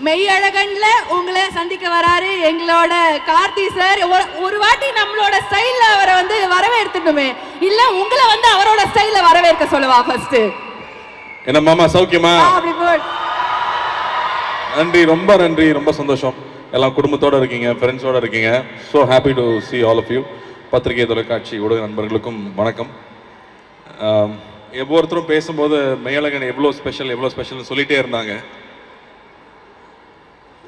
மெய்யழகன்ல உங்களை சந்திக்க வராரு எங்களோட கார்த்தி சார். ஒரு வாட்டி நம்மளோட ஸ்டைல்ல அவரை வந்து வரவேற்கணுமே, இல்ல உங்களை வந்து அவரோட ஸ்டைல்ல வரவேற்க சொல்லவா ஃபர்ஸ்ட்? என்ன மாமா சௌக்கியமா? அப்படி குட். நன்றி, ரொம்ப நன்றி, ரொம்ப சந்தோஷம். எல்லாம் குடும்பத்தோட இருக்கீங்க, ஃப்ரெண்ட்ஸோட இருக்கீங்க. So happy to see all of you. பத்திரிகை, தொலைக்காட்சி, ஊடக நண்பர்களுக்கும் வணக்கம். ஒவ்வொருத்தரும் பேசும்போது மெய்யழகன் எவ்வளோ ஸ்பெஷல்னு சொல்லிட்டே இருந்தாங்க.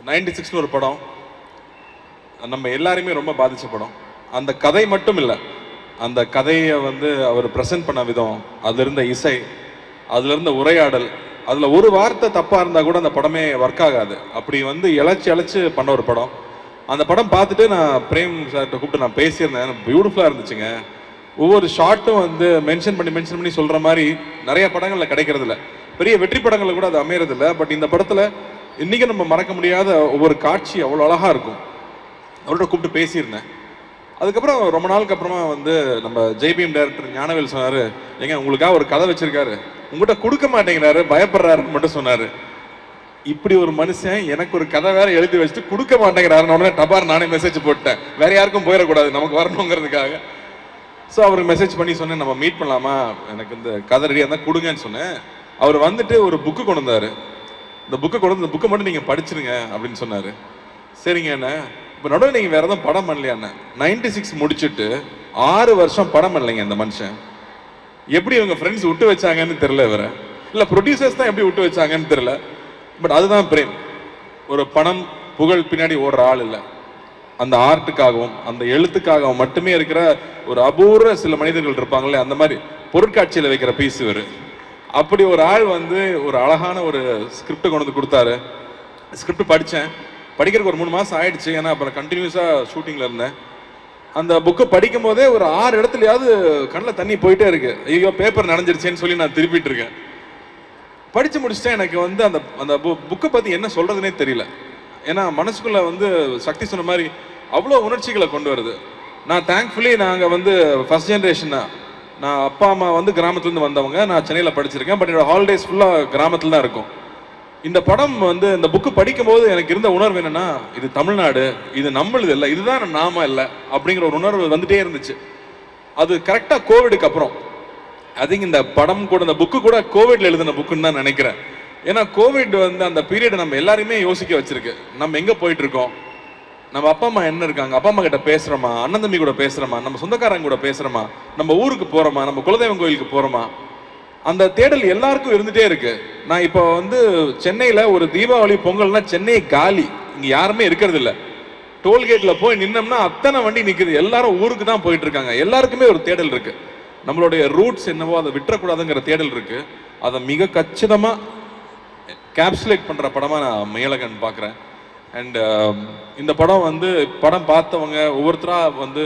96 ஒரு படம் நம்ம எல்லாருமே ரொம்ப பாதிச்ச படம். அந்த கதை மட்டும் இல்லை, அந்த கதையை வந்து அவர் ப்ரெசென்ட் பண்ண விதம், அதுல இருந்த இசை, அதுல இருந்த உரையாடல், அதுல ஒரு வார்த்தை தப்பா இருந்தா கூட அந்த படமே ஒர்க் ஆகாது. அப்படி வந்து இழைச்சு பண்ண ஒரு படம். அந்த படம் பார்த்துட்டு நான் பிரேம் சார்கிட்ட கூப்பிட்டு நான் பேசியிருந்தேன். பியூட்டிஃபுல்லா இருந்துச்சுங்க. ஒவ்வொரு ஷார்ட்டும் வந்து மென்ஷன் பண்ணி சொல்ற மாதிரி நிறைய படங்கள்ல கிடைக்கிறது இல்லை. பெரிய வெற்றி படங்கள்ல கூட அது அமையறது இல்லை. பட் இந்த படத்துல இன்னைக்கு நம்ம மறக்க முடியாத ஒவ்வொரு காட்சி அவ்வளோ அழகா இருக்கும். அவர்கிட்ட கூப்பிட்டு பேசியிருந்தேன். அதுக்கப்புறம் ரொம்ப நாளுக்கு அப்புறமா வந்து நம்ம ஜெய்பீம் டைரக்டர் ஞானவேல் சொன்னாரு, ஏங்க உங்களுக்காக ஒரு கதை வச்சிருக்காரு, உங்கள்கிட்ட கொடுக்க மாட்டேங்கிறாரு, பயப்படுறாருன்னு மட்டும் சொன்னாரு. இப்படி ஒரு மனுஷன் எனக்கு ஒரு கதை வேற எழுதி வச்சுட்டு கொடுக்க மாட்டேங்கிறாருன்னு உடனே டபார் நானே மெசேஜ் போட்டேன். வேற யாருக்கும் போயிடக்கூடாது, நமக்கு வரணுங்கிறதுக்காக. ஸோ அவருக்கு மெசேஜ் பண்ணி சொன்னேன், நம்ம மீட் பண்ணலாமா, எனக்கு இந்த கதை ரெடியாக இருந்தால் கொடுங்கன்னு சொன்னேன். அவர் வந்துட்டு ஒரு புக்கு கொண்டு வந்தாரு. இந்த புக்கை மட்டும் நீங்கள் படிச்சிருங்க அப்படின்னு சொன்னார். சரிங்க அண்ணா. இப்போ நடுவில் நீங்கள் வேறு எதுவும் படம் பண்ணலையா அண்ணா? 96 முடிச்சுட்டு 6 வருஷம் படம் பண்ணலைங்க இந்த மனுஷன். எப்படி இவங்க ஃப்ரெண்ட்ஸ் விட்டு வச்சாங்கன்னு தெரில, வேற இல்லை ப்ரொடியூசர்ஸ் தான் எப்படி விட்டு வச்சாங்கன்னு தெரில. பட் அதுதான் பிரேம். ஒரு பணம் புகழ் பின்னாடி ஓடுற ஆள் இல்லை. அந்த ஆர்ட்டுக்காகவும் அந்த எழுத்துக்காகவும் மட்டுமே இருக்கிற ஒரு அபூர்வ சில மனிதர்கள் இருப்பாங்களே, அந்த மாதிரி பொருட்காட்சியில் வைக்கிற பீஸ் இவர். அப்படி ஒரு ஆள் வந்து ஒரு அழகான ஒரு ஸ்கிரிப்டை கொண்டு வந்து கொடுத்தாரு. ஸ்கிரிப்ட் படித்தேன். படிக்கிறதுக்கு ஒரு 3 மாதம் ஆயிடுச்சு. ஏன்னா அப்புறம் கண்டினியூஸாக ஷூட்டிங்கில் இருந்தேன். அந்த புக்கை படிக்கும் போதே ஒரு 6 இடத்துலையாவது கண்ணில் தண்ணி போயிட்டே இருக்கு. ஐயோ பேப்பர் நனைஞ்சிருச்சேன்னு சொல்லி நான் திருப்பிட்டு இருக்கேன். படித்து முடிச்சுட்டேன். எனக்கு வந்து அந்த அந்த புக்கை பற்றி என்ன சொல்கிறதுனே தெரியல. ஏன்னா மனசுக்குள்ளே வந்து சக்தி சொன்ன மாதிரி அவ்வளோ உணர்ச்சிகளை கொண்டு வருது. நான் தேங்க்ஃபுல்லி நாங்கள் வந்து ஃபர்ஸ்ட் ஜென்ரேஷன் தான். நான் அப்பா அம்மா வந்து கிராமத்துலேருந்து வந்தவங்க. நான் சென்னையில் படிச்சிருக்கேன். பட் என்னோட ஹாலிடேஸ் ஃபுல்லாக கிராமத்தில் தான் இருக்கும். இந்த படம் வந்து இந்த புக்கு படிக்கும்போது எனக்கு இருந்த உணர்வு என்னென்னா, இது தமிழ்நாடு, இது நம்மளுது இல்லை, இதுதான் நாம இல்லை அப்படிங்கிற ஒரு உணர்வு வந்துட்டே இருந்துச்சு. அது கரெக்டாக கோவிடுக்கு அப்புறம். அதுங்க இந்த படம் கூட இந்த புக்கு கூட கோவிட்ல எழுதின புக்குன்னு தான் நினைக்கிறேன். ஏன்னா கோவிட் வந்து அந்த பீரியட் நம்ம எல்லாருமே யோசிக்க வச்சிருக்கு. நம்ம எங்கே போயிட்டு இருக்கோம், நம்ம அப்பா அம்மா என்ன இருக்காங்க, அப்பா அம்மா கிட்ட பேசுகிறோமா, அண்ணன் தம்பி கூட பேசுகிறோமா, நம்ம சொந்தக்காரங்க கூட பேசுகிறோமா, நம்ம ஊருக்கு போகிறோமா, நம்ம குலதெய்வம் கோயிலுக்கு போகிறோமா, அந்த தேடல் எல்லாருக்கும் இருந்துகிட்டே இருக்கு. நான் இப்போ வந்து சென்னையில் ஒரு தீபாவளி பொங்கல்னா சென்னை காலி, இங்கே யாருமே இருக்கிறது இல்லை. டோல்கேட்டில் போய் நின்னோம்னா அத்தனை வண்டி நிற்குது. எல்லாரும் ஊருக்கு தான் போயிட்டு இருக்காங்க. எல்லாருக்குமே ஒரு தேடல் இருக்கு. நம்மளுடைய ரூட்ஸ் என்னவோ அதை விட்டுறக்கூடாதுங்கிற தேடல் இருக்கு. அதை மிக கச்சிதமாக கேப்சுலேட் பண்ணுற படமாக நான் மெய்யழகன் பார்க்குறேன். அண்ட் இந்த படம் வந்து படம் பார்த்தவங்க ஒவ்வொருத்தராக வந்து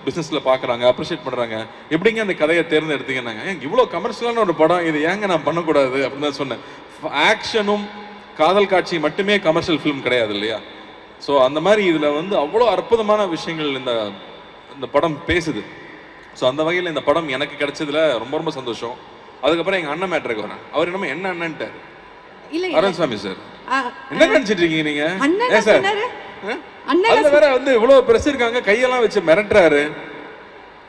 பிஸ்னஸில் பார்க்குறாங்க, அப்ரிஷியேட் பண்ணுறாங்க. எப்படிங்க அந்த கதையை தேர்ந்தெடுத்தீங்கன்னாங்க, ஏங்க இவ்வளோ கமர்ஷியலான ஒரு படம், இது ஏங்க நான் பண்ணக்கூடாது அப்படின்னு தான் சொன்னேன். ஆக்ஷனும் காதல் காட்சி மட்டுமே கமர்ஷியல் ஃபிலிம் கிடையாது இல்லையா? ஸோ அந்த மாதிரி இதில் வந்து அவ்வளோ அற்புதமான விஷயங்கள் இந்த படம் பேசுது. ஸோ அந்த வகையில் இந்த படம் எனக்கு கிடைச்சதுல ரொம்ப ரொம்ப சந்தோஷம். அதுக்கப்புறம் எங்கள் அண்ணன் மேட்ருக்கு வரேன். அவர் என்னமோ என்ன அண்ணன்ட்டார், அருண்சாமி சார் என்ன நினைச்சிட்டு இருக்கீங்க நீங்க? ஏன் சார் அதுல வேற வந்து இவ்வளவு பிரஸ் இருக்காங்க, கையெல்லாம் வச்சு மிரட்டுறாரு.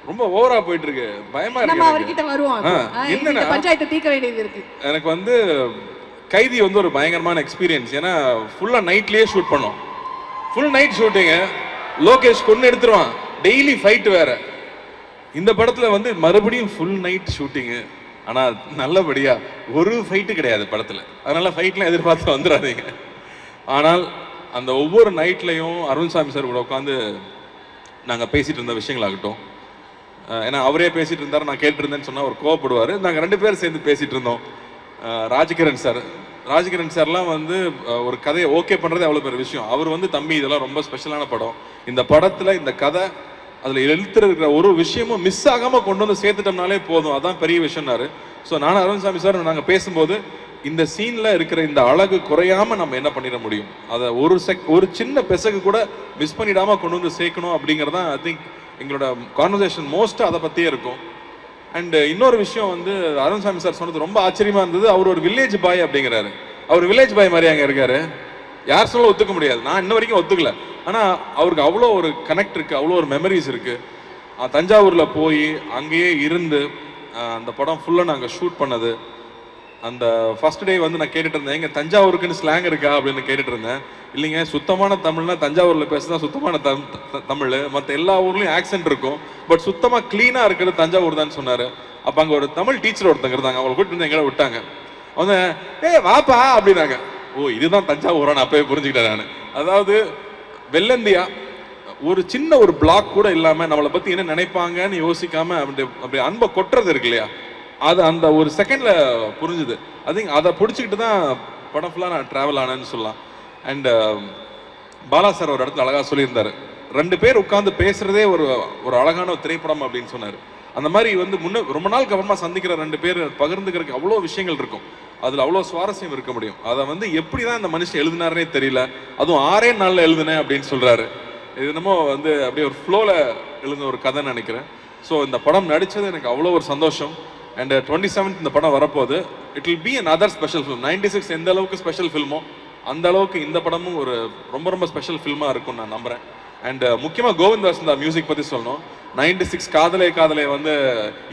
ரொம்ப ஓவரா போயிட்டு இருக்கு, பயமா இருக்கு. என்னன்னா பஞ்சாயத்து தீர்க்க வேண்டியது இருக்கு. எனக்கு வந்து கைதி வந்து ஒரு பயங்கரமான எக்ஸ்பீரியன்ஸ். ஏன்னா ஃபுல்லா நைட்லயே ஷூட் பண்ணோம். ஃபுல் நைட் ஷூட்டிங்க. லோகேஷ் கொண்டு எடுத்துருவான், டெய்லி ஃபைட் வேற. இந்த படத்துல வந்து மறுபடியும் ஃபுல் நைட் ஷூட்டிங்கு. ஆனால் நல்லபடியா ஒரு ஃபைட்டு கிடையாது படத்தில். அதனால ஃபைட்லாம் எதிர்பார்த்து வந்துடாதீங்க. ஆனால் அந்த ஒவ்வொரு நைட்லையும் அருண்சாமி சார் கூட உட்காந்து நாங்கள் பேசிகிட்டு இருந்த விஷயங்களாகட்டும், ஏன்னா அவரே பேசிகிட்டு இருந்தார், நான் கேட்டுருந்தேன்னு சொன்னால் அவர் கோவப்படுவார். நாங்கள் 2 பேரும் சேர்ந்து பேசிகிட்டு இருந்தோம். ராஜகிரண் சார்லாம் வந்து ஒரு கதையை ஓகே பண்ணுறது அவ்வளோ பெரிய விஷயம். அவர் வந்து தம்பி இதெல்லாம் ரொம்ப ஸ்பெஷலான படம், இந்த படத்தில் இந்த கதை அதில் எழுத்துருக்கிற ஒரு விஷயமும் மிஸ் ஆகாமல் கொண்டு வந்து சேர்த்துட்டோம்னாலே போதும், அதான் பெரிய விஷயம்னாரு. ஸோ நானும் அருண்சாமி சார் நாங்கள் பேசும்போது இந்த சீனில் இருக்கிற இந்த அழகு குறையாமல் நம்ம என்ன பண்ணிட முடியும், அதை ஒரு சின்ன பெசகு கூட மிஸ் பண்ணிடாமல் கொண்டு வந்து சேர்க்கணும் அப்படிங்கிறதான் ஐ திங்க் எங்களோட கான்வர்சேஷன் மோஸ்ட்டாக அதை பற்றியே இருக்கும். அண்ட் இன்னொரு விஷயம் வந்து அருண்சாமி சார் சொன்னது ரொம்ப ஆச்சரியமாக இருந்தது. அவர் ஒரு வில்லேஜ் பாய் அப்படிங்கிறாரு. அவர் வில்லேஜ் பாய் மாதிரி அங்கே இருக்காரு. யார் சொல்ல ஒத்துக்க முடியாது, நான் இன்ன வரைக்கும் ஒத்துக்கல. ஆனால் அவருக்கு அவ்வளோ ஒரு கனெக்ட் இருக்கு, அவ்வளோ ஒரு மெமரிஸ் இருக்கு. தஞ்சாவூர்ல போய் அங்கேயே இருந்து அந்த படம் ஃபுல்லாக நாங்கள் ஷூட் பண்ணது. அந்த ஃபர்ஸ்ட் டே வந்து நான் கேட்டுட்டு இருந்தேன், எங்க தஞ்சாவூருக்குன்னு ஸ்லாங் இருக்கா அப்படின்னு கேட்டுட்டு இருந்தேன். இல்லைங்க, சுத்தமான தமிழ்னா தஞ்சாவூரில் பேசுதான் சுத்தமான தமிழ், மற்ற எல்லா ஊர்லேயும் ஆக்சென்ட் இருக்கும், பட் சுத்தமாக க்ளீனாக இருக்கிறது தஞ்சாவூர் தான் சொன்னார். அப்போ அங்கே ஒரு தமிழ் டீச்சர் ஒருத்தங்க இருந்தாங்க, அவங்களை கூட்டிட்டு வந்து எங்களை விட்டாங்க. அவங்க வாப்பா அப்படின்னாங்க. ஓ இதுதான் தஞ்சாவூரான்னு அப்பவே புரிஞ்சுக்கிட்டேன் நான். அதாவது வெள்ளந்தியா ஒரு சின்ன ஒரு பிளாக் கூட இல்லாமல் நம்மளை பற்றி என்ன நினைப்பாங்கன்னு யோசிக்காம அப்படி அன்பை கொட்டுறது இருக்கு இல்லையா, அது அந்த ஒரு செகண்ட்ல புரிஞ்சுது. அதை பிடிச்சிக்கிட்டு தான் படம் ஃபுல்லாக நான் ட்ராவல் ஆனேன்னு சொல்லலாம். அண்ட் பாலா சார் ஒரு இடத்துல அழகாக சொல்லியிருந்தாரு, 2 பேர் உட்காந்து பேசுறதே ஒரு ஒரு அழகான ஒரு திரைப்படம் அப்படின்னு சொன்னார். அந்த மாதிரி வந்து ரொம்ப நாளுக்கு அப்புறமா சந்திக்கிற 2 பேர் பகிர்ந்துக்கிறதுக்கு அவ்வளோ விஷயங்கள் இருக்கும், அதில் அவ்வளோ சுவாரஸ்யம் இருக்க முடியும். அதை வந்து எப்படி தான் இந்த மனுஷன் எழுதினாரே தெரியல, அதுவும் 6 நாளில் எழுதுனேன் அப்படின்னு சொல்றாரு. இது என்னமோ வந்து அப்படியே ஒரு ஃப்ளோவில் எழுதின ஒரு கதைன்னு நினைக்கிறேன். ஸோ இந்த படம் நடித்தது எனக்கு அவ்வளோ ஒரு சந்தோஷம். அண்ட் 27th இந்த படம் வரப்போகுது. It will be an other special film. 96 எந்த அளவுக்கு ஸ்பெஷல் ஃபில்மோ அந்த அளவுக்கு இந்த படமும் ஒரு ரொம்ப ரொம்ப ஸ்பெஷல் ஃபில்மாக இருக்கும்னு நான் நம்புகிறேன். அண்ட் முக்கியமாக கோவிந்த் வசந்தா மியூசிக் பற்றி சொல்லணும். 96 காதலே காதலே வந்து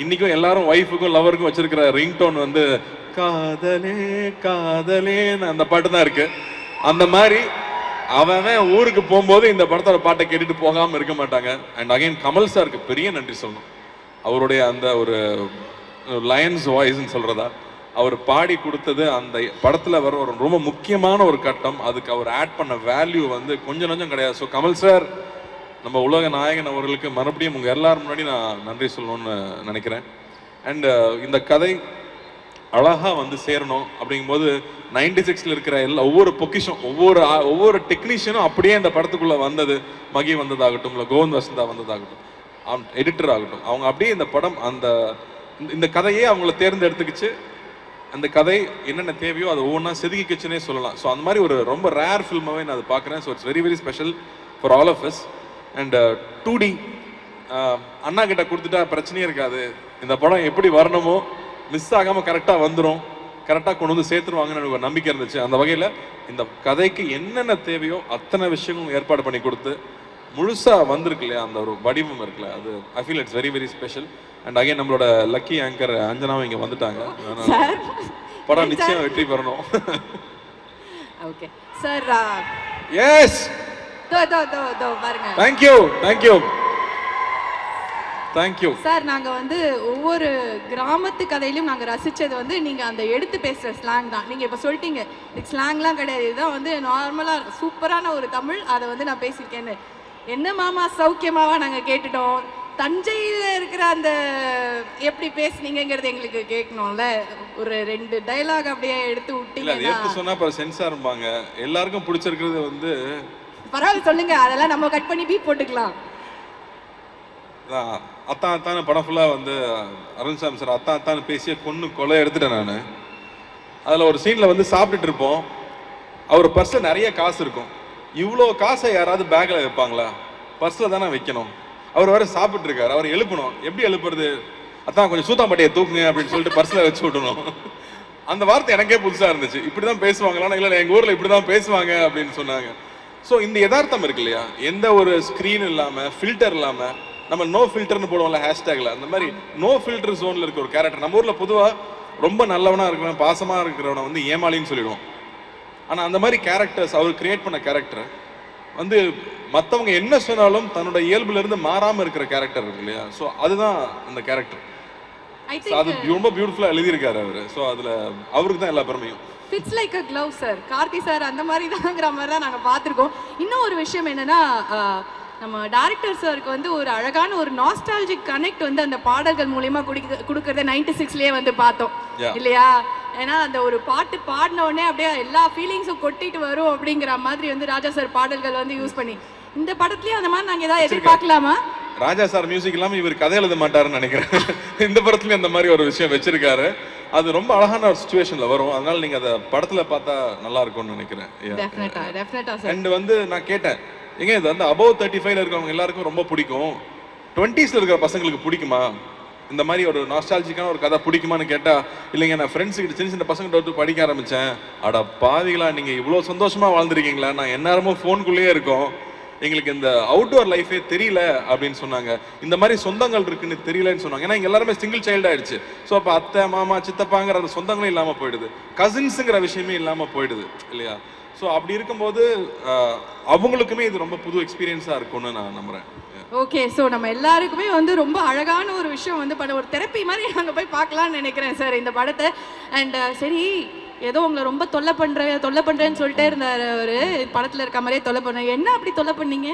இன்றைக்கும் எல்லாரும் ஒய்ஃபுக்கும் லவருக்கும் வச்சிருக்கிற ரிங்டோன் வந்து காதலே காதலேன்னு அந்த பாட்டு தான் இருக்குது. அந்த மாதிரி அவன் ஊருக்கு போகும்போது இந்த படத்தோட பாட்டை கேட்டுட்டு போகாமல் இருக்க மாட்டாங்க. அண்ட் அகைன் கமல் சாருக்கு பெரிய நன்றி சொல்லணும். அவருடைய அந்த ஒரு லயன்ஸ் வாய்ஸ்ன்னு சொல்கிறதா அவர் பாடி கொடுத்தது அந்த படத்தில் வர ஒரு ரொம்ப முக்கியமான ஒரு கட்டம். அதுக்கு அவர் ஆட் பண்ண வேல்யூ வந்து கொஞ்சம் கிடையாது. ஸோ கமல் சார், நம்ம உலக நாயகன் அவர்களுக்கு மறுபடியும் உங்கள் எல்லாரும் முன்னாடி நான் நன்றி சொல்லணும்னு நினைக்கிறேன். அண்ட் இந்த கதை அழகாக வந்து சேரணும் அப்படிங்கும்போது 96ல் இருக்கிற ஒவ்வொரு பொக்கிஷம், ஒவ்வொரு டெக்னீஷியனும் அப்படியே இந்த படத்துக்குள்ளே வந்தது. மகி வந்ததாகட்டும், இல்லை கோவிந்த் வசந்தா வந்ததாகட்டும், எடிட்டர் ஆகட்டும், அவங்க அப்படியே இந்த படம் இந்த கதையே அவங்கள தேர்ந்தெடுத்துக்கிச்சு. அந்த கதை என்னென்ன தேவையோ அதை ஒவ்வொன்றா செதுக்கிச்சுன்னே சொல்லலாம். ஸோ அந்த மாதிரி ஒரு ரொம்ப ரேர் ஃபில்மாகவே நான் அதை பார்க்குறேன். So it's very very special for all of us. And 2D அண்ணா கிட்ட கொடுத்துட்டா பிரச்சனையே இருக்காது. இந்த படம் எப்படி வரணுமோ மிஸ் ஆகாமல் கரெக்டாக வந்துடும், கரெக்டாக கொண்டு வந்து சேர்த்துருவாங்கன்னு எனக்கு ஒரு நம்பிக்கை இருந்துச்சு. அந்த வகையில் இந்த கதைக்கு என்னென்ன தேவையோ அத்தனை விஷயங்களும் ஏற்பாடு பண்ணி கொடுத்து முழுசாக வந்திருக்கு இல்லையா, அந்த ஒரு வடிவம் இருக்குல்ல, அது I feel it's very very special. And again நம்மளோட லக்கி ஆங்கர் அஞ்சனாவும் இங்கே வந்துட்டாங்க. படம் நிச்சயம் வெற்றி பெறணும். Okay sir. எஸ், பாருங்க. Thank you thank you thank you sir. நாங்க வந்து ஒவ்வொரு கிராமத்து கதையிலும் நாங்க ரசிச்சது வந்து நீங்க அந்த எடுத்து பேசுற ஸ்லாங் தான். நீங்க இப்ப சொல்லிட்டீங்க இதுக்கு ஸ்லாங்லாம் கிடையாது, இதுதான் வந்து நார்மலா சூப்பரான ஒரு தமிழ், அதை வந்து நான் பேசியிருக்கேன்னு. என்ன மாமா சௌக்கியமாவா நாங்க கேட்டுட்டோம். தஞ்சையில இருக்கிற அந்த எப்படி பேசுனீங்கிறது எங்களுக்கு கேட்கணும்ல. ஒரு 2 டைலாக் அப்படியே எடுத்து விட்டீங்கன்னா சொன்னா சென்சார்பாங்க. எல்லாருக்கும் பிடிச்சிருக்கிறது வந்து பரவாயில்ல சொல்லுங்க, அதெல்லாம் நம்ம கட் பண்ணி பீப் போட்டுக்கலாம். அத்தான படம் ஃபுல்லாக வந்து அருண்சாமி சார் அத்தான்னு பேசிய கொலை எடுத்துட்டேன் நான். அதில் ஒரு சீனில் வந்து சாப்பிட்டுட்டு இருப்போம், அவர் பர்ஸில் நிறைய காசு இருக்கும். இவ்வளோ காசை யாராவது பேக்கில் வைப்பாங்களா? பர்ஸில் தானே வைக்கணும். அவர் வேறு சாப்பிட்டு இருக்காரு, அவர் எழுப்பணும். எப்படி எழுப்புறது? அதான் கொஞ்சம் சூத்தாம்பட்டியை தூக்குங்க அப்படின்னு சொல்லிட்டு பர்ஸில் வச்சு விடணும். அந்த வார்த்தை எனக்கே புதுசாக இருந்துச்சு. இப்படி தான் பேசுவாங்களான்னா இல்லை எங்கள் ஊரில் இப்படி தான் பேசுவாங்க அப்படின்னு சொன்னாங்க. ஸோ இந்த யதார்த்தம் இருக்கு இல்லையா, எந்த ஒரு ஸ்க்ரீன் இல்லாமல் ஃபில்டர் இல்லாமல், நம்ம நோ ஃபில்டர்னு போடுவோம்ல ஹேஷ்டேக்ல, அந்த மாதிரி நோ ஃபில்டர் ஜோன்ல இருக்க ஒரு கேரக்டர். நம்ம ஊர்ல பொதுவா ரொம்ப நல்லவனா இருக்கிறவன், பாசமா இருக்கிறவனை வந்து ஏமாளின்னு சொல்லிடுவோம். ஆனா அந்த மாதிரி கேரக்டர்ஸ் அவர் கிரியேட் பண்ண கேரக்டர் வந்து மற்றவங்க என்ன சொன்னாலும் தன்னோட இயல்புல இருந்து மாறாம இருக்கிற கேரக்டர் இருக்கு இல்லையா. ஸோ அதுதான் அந்த கேரக்டர். அது ரொம்ப பியூட்டிஃபுல்லா எழுதியிருக்காரு அவரு. ஸோ அதுல அவருக்கு தான் எல்லா பெருமையும். Fits like a glove sir. Karthi sir அந்த மாதிரி தான்ங்கிற மாதிரி தான் நாங்கள் பார்த்துருக்கோம். இன்னும் ஒரு விஷயம் என்னன்னா, நம்ம டைரக்டர் சாருக்கு வந்து ஒரு அழகான ஒரு நாஸ்டாலஜிக் கனெக்ட் வந்து அந்த பாடல்கள் மூலயமா கொடுக்கறத 96லயே வந்து பார்த்தோம் இல்லையா. ஏன்னா அந்த ஒரு பாட்டு பாடின உடனே அப்படியே எல்லா ஃபீலிங்ஸும் கொட்டிட்டு வரும் அப்படிங்கிற மாதிரி வந்து ராஜா சார் பாடல்கள் வந்து யூஸ் பண்ணி இந்த படத்துலயும் அந்த மாதிரி நாங்க ஏதாவது எதிர்பார்க்கலாமா? ராஜா சார் மியூசிக் இல்லாம இவர் கதை எழுத மாட்டாருன்னு நினைக்கிறேன். இந்த படத்துலயும் அந்த மாதிரி ஒரு விஷயம் வச்சிருக்காரு. அது ரொம்ப அழகான ஒரு சிச்சுவேஷன்ல வரும். அதனால நீங்க அதை படத்துல பார்த்தா நல்லா இருக்கும்னு நினைக்கிறேன். அண்ட் வந்து நான் கேட்டேன், எங்க இது வந்து அபவ் 35ல இருக்கிறவங்க எல்லாருக்கும் ரொம்ப பிடிக்கும், 20ஸ்ல இருக்கிற பசங்களுக்கு பிடிக்குமா? இந்த மாதிரி ஒரு நாஸ்டாலஜிக்கான ஒரு கதை பிடிக்குமான்னு கேட்டா இல்லைங்க நான் ஃப்ரெண்ட்ஸ் கிட்ட சின்ன சின்ன பசங்கிட்ட வந்து படிக்க ஆரம்பிச்சேன். அட பாவிகளா, நீங்க இவ்வளவு சந்தோஷமா வாழ்ந்துருக்கீங்களா, நான் எந்நேரமும் ஃபோனுக்குள்ளேயே இருக்கோம், எங்களுக்கு இந்த அவுட்டோர் லைஃபே தெரியல அப்படின்னு சொன்னாங்க. இந்த மாதிரி சொந்தங்கள் இருக்குன்னு தெரியலன்னு சொன்னாங்க. ஏன்னா இங்க எல்லாருமே சிங்கிள் சைல்டு ஆயிடுச்சு. ஸோ அப்போ அத்தை மாமா சித்தப்பாங்கிற அந்த சொந்தங்களும் இல்லாம போயிடுது, கசின்ஸுங்கிற விஷயமே இல்லாம போயிடுது இல்லையா? ஸோ அப்படி இருக்கும்போது அவங்களுக்குமே இது ரொம்ப புது எக்ஸ்பீரியன்ஸா இருக்கும்னு நான் நம்புறேன். ஓகே, ஸோ நம்ம எல்லாருக்குமே வந்து ரொம்ப அழகான ஒரு விஷயம் வந்து பண்ண ஒரு தெரப்பி மாதிரி நாங்கள் போய் பார்க்கலான்னு நினைக்கிறேன் சார் இந்த படத்தை. அண்ட் சரி, ஏதோ உங்களை ரொம்ப தொல்லை பண்ணுறேன்னு சொல்லிட்டே இருந்தார் ஒரு படத்தில் இருக்க மாதிரியே தொல்லை பண்ண. என்ன அப்படி தொல்லை பண்ணீங்க?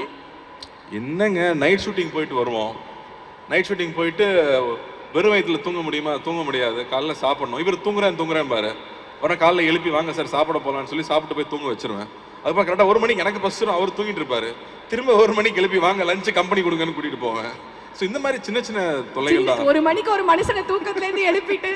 என்னங்க, நைட் ஷூட்டிங் போயிட்டு வருவோம். நைட் ஷூட்டிங் போயிட்டு வெறும் வயிற்றுல தூங்க முடியுமா? தூங்க முடியாது. காலைல சாப்பிடணும். இவர் தூங்குறேன் பாரு. உடனே காலைல எழுப்பி வாங்க சார் சாப்பிட போகலான்னு சொல்லி சாப்பிட்டு போய் தூங்க வச்சிருவேன். அதுக்கப்புறம் கரெக்டாக 1 மணிக்கு எனக்கு பஸ்ஸும் அவர் தூங்கிட்டு இருப்பாரு. திரும்ப 1 மணிக்கு எழுப்பி வாங்க லஞ்சு கம்பெனி கொடுங்கன்னு கூட்டிட்டு போவேன். ஸோ இந்த மாதிரி சின்ன சின்ன தொல்லைகள் தான். 1 மணிக்கு ஒரு மனுஷனை தூக்கத்துலேருந்து எழுப்பிட்டு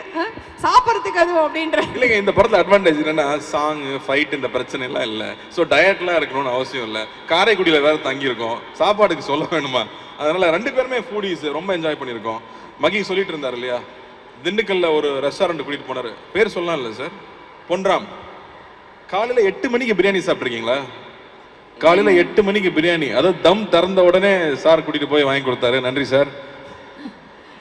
சாப்பிட்றதுக்கு அதுவும் அப்படின்ற இல்லைங்க, இந்த படத்தில் அட்வான்டேஜ் என்னன்னா சாங் ஃபைட் இந்த பிரச்சனை எல்லாம் இல்லை. ஸோ டயட்லாம் இருக்கணும்னு அவசியம் இல்லை. காரைக்குடியில் வேற தங்கியிருக்கோம், சாப்பாடுக்கு சொல்ல வேணுமா? அதனால 2 பேருமே ஃபூடிஸ் ரொம்ப என்ஜாய் பண்ணியிருக்கோம். மகி சொல்லிட்டு இருந்தார் இல்லையா, திண்டுக்கல்ல ஒரு ரெஸ்டாரண்ட் கூட்டிட்டு போனாரு, பேர் சொல்லலாம் இல்லை சார், பொன்ராம். காலையில 8 மணிக்கு பிரியாணி சாப்பிட்ருக்கீங்களா? காலையில 8 மணிக்கு பிரியாணி, அதாவது தம் திறந்த உடனே சார் கூட்டிட்டு போய் வாங்கி கொடுத்தாரு. நன்றி சார்.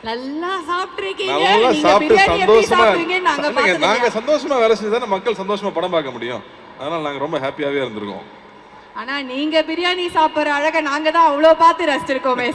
நல்லா சாப்பிட்டுருக்கீங்க. நல்லா சாப்பிட்டு சந்தோஷமா நாங்க சந்தோஷமா வேலை செஞ்சு தானே மக்கள் சந்தோஷமா படம் பார்க்க முடியும். அதனால நாங்க ரொம்ப ஹாப்பியாவே இருந்திருக்கோம். ஆனா நீங்க பிரியாணி சாப்பிடுற அழகை நாங்க தான் அவ்வளவு பார்த்து ரசிச்சிருக்கோமே சார்.